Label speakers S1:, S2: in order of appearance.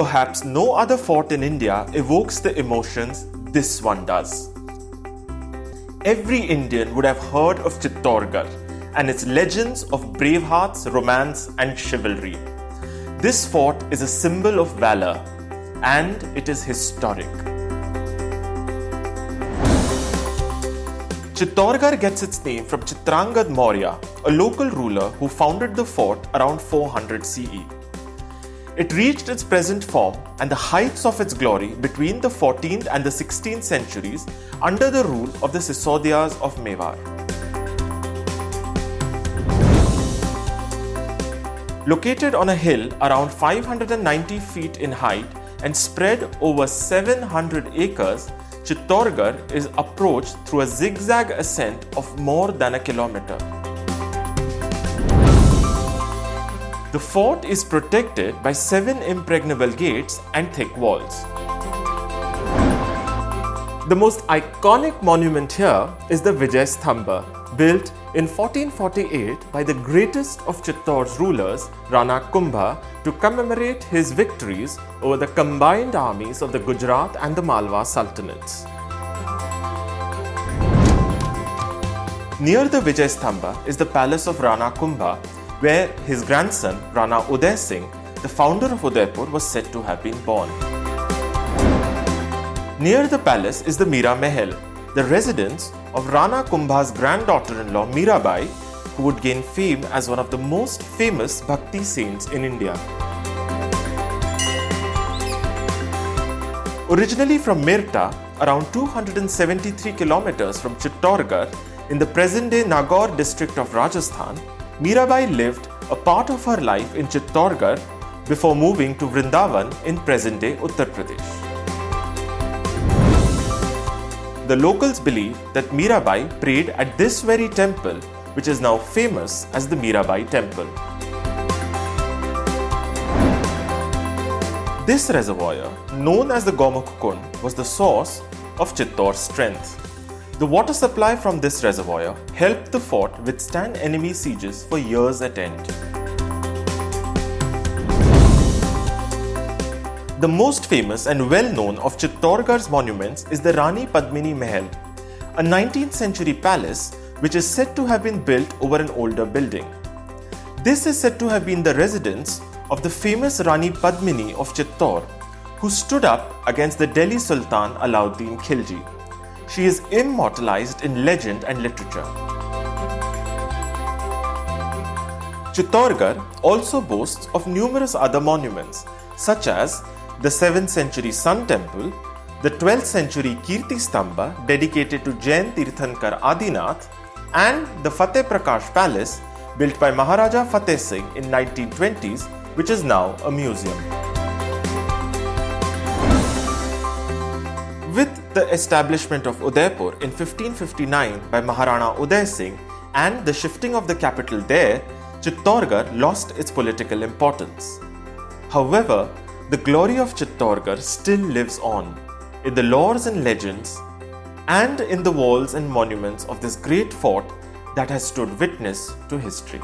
S1: perhaps no other fort in India evokes the emotions this one does. Every Indian would have heard of Chittorgarh and its legends of brave hearts, romance and chivalry. This fort is a symbol of valor and it is historic. Chittorgarh gets its name from Chittorgarh Maurya, a local ruler who founded the fort around 400 CE. It reached its present form and the heights of its glory between the 14th and the 16th centuries under the rule of the Sisodiyas of Mewar. Located on a hill around 590 feet in height and spread over 700 acres, Chittorgarh is approached through a zigzag ascent of more than a kilometer. The fort is protected by 7 impregnable gates and thick walls. The most iconic monument here is the Vijay Stambha, built in 1448 by the greatest of Chittor's rulers, Rana Kumbha, to commemorate his victories over the combined armies of the Gujarat and the Malwa Sultanates. Near the Vijay Stambha is the palace of Rana Kumbha, where his grandson Rana Uday Singh, the founder of Udaipur, was said to have been born. Near the palace is the Mira Mahal, the residence of Rana Kumbha's granddaughter-in-law Mirabai, who would gain fame as one of the most famous Bhakti saints in India. Originally from Mirta, around 273 kilometers from Chittorgarh, in the present-day Nagaur district of Rajasthan, Mirabai lived a part of her life in Chittorgarh before moving to Vrindavan in present-day Uttar Pradesh. The locals believe that Mirabai prayed at this very temple, which is now famous as the Mirabai Temple. This reservoir, known as the Gomukh Kund, was the source of Chittor's strength. The water supply from this reservoir helped the fort withstand enemy sieges for years at end. The most famous and well-known of Chittorgarh's monuments is the Rani Padmini Mahal, a 19th century palace which is said to have been built over an older building. This is said to have been the residence of the famous Rani Padmini of Chittor, who stood up against the Delhi Sultan Alauddin Khilji. She is immortalized in legend and literature. Chittorgarh also boasts of numerous other monuments, such as the 7th century Sun Temple, the 12th century Kirti Stambha dedicated to Jain Tirthankar Adinath, and the Fateh Prakash Palace built by Maharaja Fateh Singh in 1920s, which is now a museum. With the establishment of Udaipur in 1559 by Maharana Uday Singh and the shifting of the capital there, Chittorgarh lost its political importance. However, the glory of Chittorgarh still lives on in the lores and legends and in the walls and monuments of this great fort that has stood witness to history.